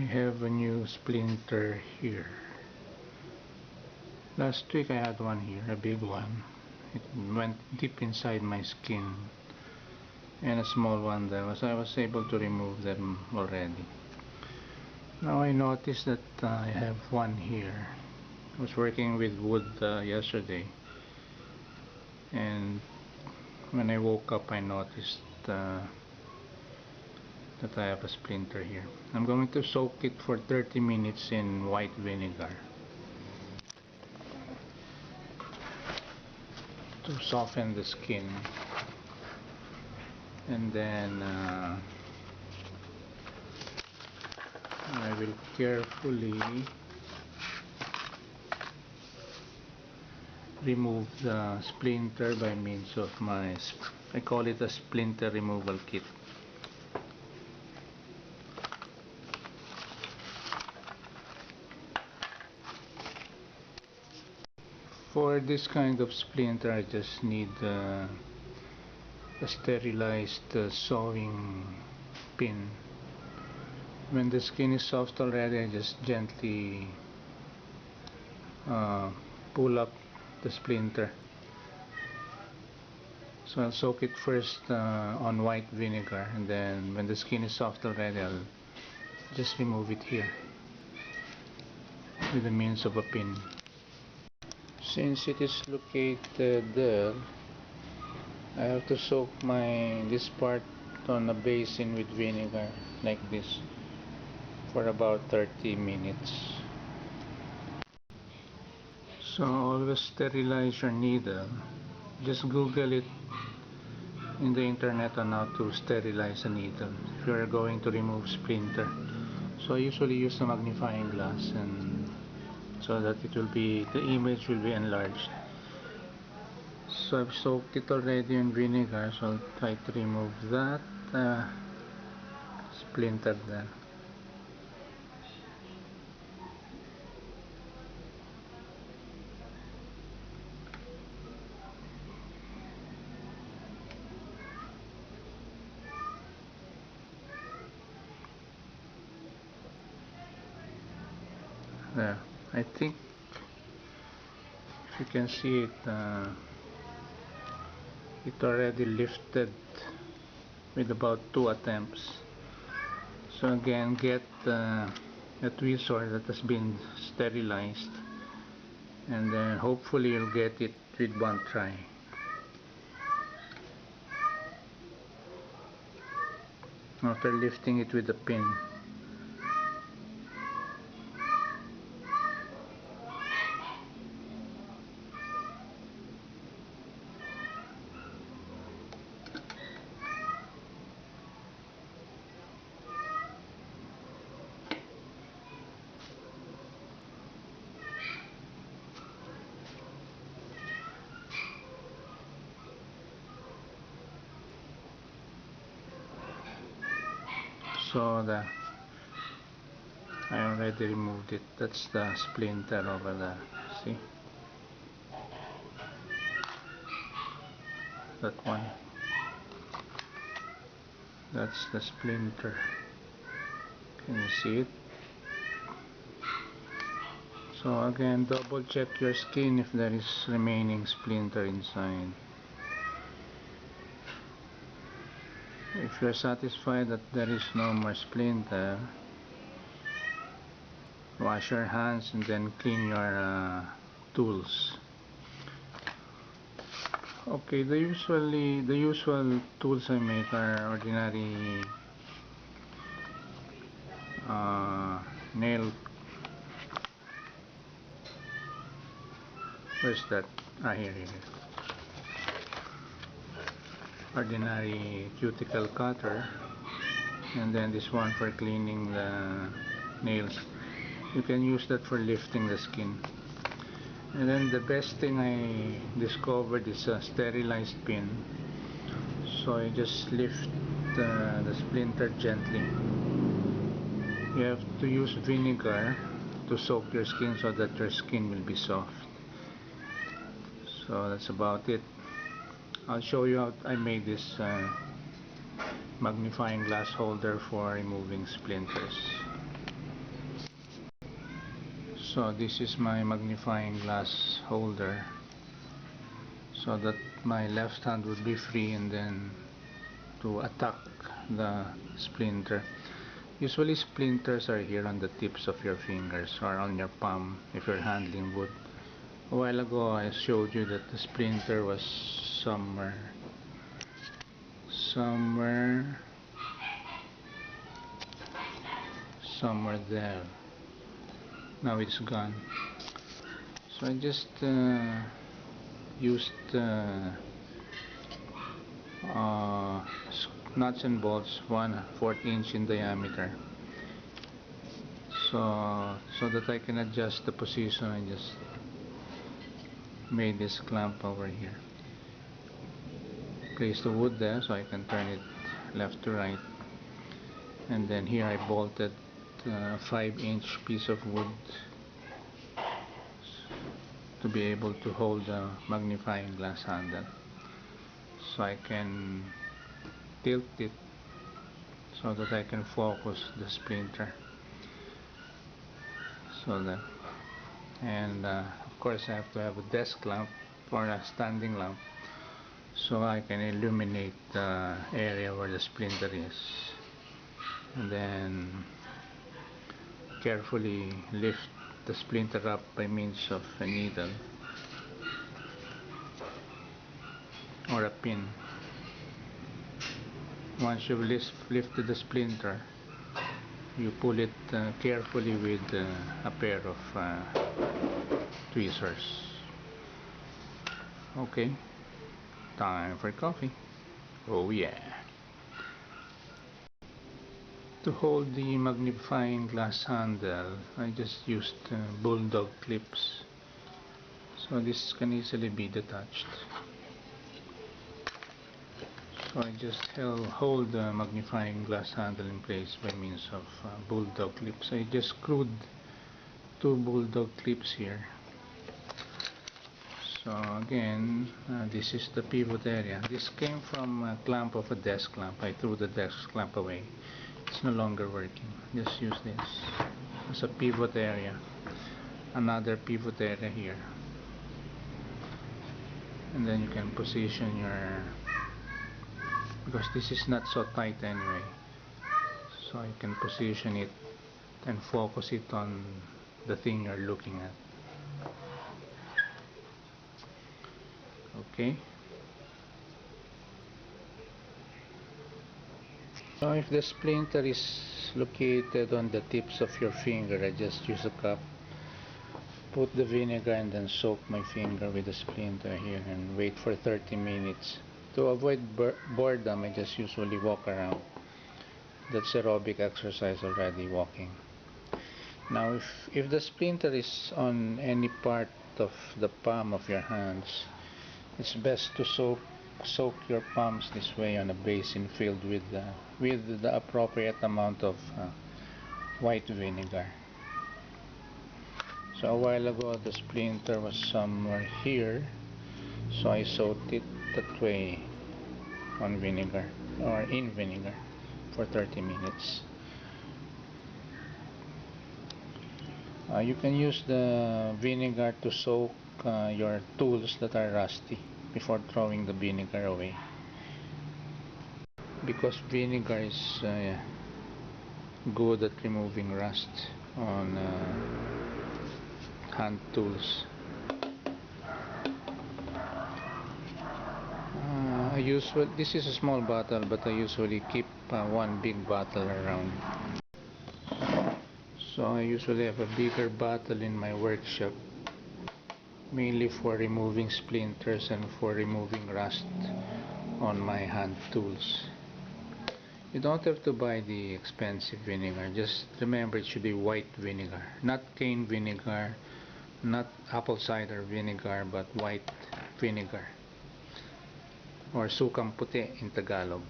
have a new splinter here. Last week I had one here, a big one. It went deep inside my skin, and a small one there. I was able to remove them already. Now I noticed that I have one here. I was working with wood yesterday, and when I woke up I noticed that I have a splinter here. I'm going to soak it for 30 minutes in white vinegar to soften the skin, and then I will carefully remove the splinter by means of I call it a splinter removal kit. For this kind of splinter, I just need a sterilized sewing pin. When the skin is soft already, I just gently pull up the splinter. So I'll soak it first on white vinegar, and then when the skin is soft already, I'll just remove it here with the means of a pin. Since it is located there, I have to soak this part on a basin with vinegar like this for about 30 minutes. So always sterilize your needle. Just Google it in the internet on how to sterilize a needle if you are going to remove splinter. So I usually use a magnifying glass, and so that the image will be enlarged. So I've soaked it already in vinegar, so I'll try to remove that splinter there. There, I think if you can see it, it already lifted with about 2 attempts. So again, get a tweezer that has been sterilized, and then hopefully you'll get it with one try. After lifting it with a pin. So I already removed it. That's the splinter over there. See? That one. That's the splinter. Can you see it? So again, double check your skin if there is remaining splinter inside. If you're satisfied that there is no more splinter, wash your hands and then clean your tools. Okay, the usual tools I make are ordinary nail. Where's that? Here. Ordinary cuticle cutter, and then this one for cleaning the nails. You can use that for lifting the skin. And then the best thing I discovered is a sterilized pin. So I just lift the splinter gently. You have to use vinegar to soak your skin so that your skin will be soft. So that's about it. I'll show you how I made this magnifying glass holder for removing splinters. So this is my magnifying glass holder, so that my left hand would be free and then to attack the splinter. Usually splinters are here on the tips of your fingers or on your palm if you're handling wood. A while ago I showed you that the splinter was somewhere there. Now it's gone. So I just used uh, nuts and bolts 1/4 inch in diameter, so that I can adjust the position. I just made this clamp over here, place the wood there so I can turn it left to right, and then here I bolted a 5-inch piece of wood to be able to hold the magnifying glass handle, so I can tilt it so that I can focus the splinter. So that, and of course I have to have a desk lamp or a standing lamp so I can illuminate the area where the splinter is, and then carefully lift the splinter up by means of a needle or a pin. Once you've lifted the splinter, you pull it carefully with a pair of tweezers. Okay, time for coffee. Oh yeah. To hold the magnifying glass handle, I just used bulldog clips, so this can easily be detached. So I just hold the magnifying glass handle in place by means of bulldog clips. I just screwed 2 bulldog clips here. So again, this is the pivot area. This came from a clamp of a desk lamp. I threw the desk lamp away. It's no longer working. Just use this as a pivot area. Another pivot area here. And then you can position your, because this is not so tight anyway, so you can position it and focus it on the thing you're looking at. Okay. So if the splinter is located on the tips of your finger, I just use a cup, put the vinegar, and then soak my finger with the splinter here and wait for 30 minutes. To avoid boredom, I just usually walk around. That's aerobic exercise already, walking. Now if the splinter is on any part of the palm of your hands, it's best to soak your palms this way on a basin filled with the appropriate amount of white vinegar. So a while ago the splinter was somewhere here, so I soaked it that way on vinegar or in vinegar for 30 minutes. You can use the vinegar to soak your tools that are rusty before throwing the vinegar away, because vinegar is good at removing rust on hand tools. This is a small bottle, but I usually keep one big bottle around. So I usually have a bigger bottle in my workshop, mainly for removing splinters and for removing rust on my hand tools. You don't have to buy the expensive vinegar. Just remember, it should be white vinegar, not cane vinegar, not apple cider vinegar, but white vinegar, or sukang puti in Tagalog.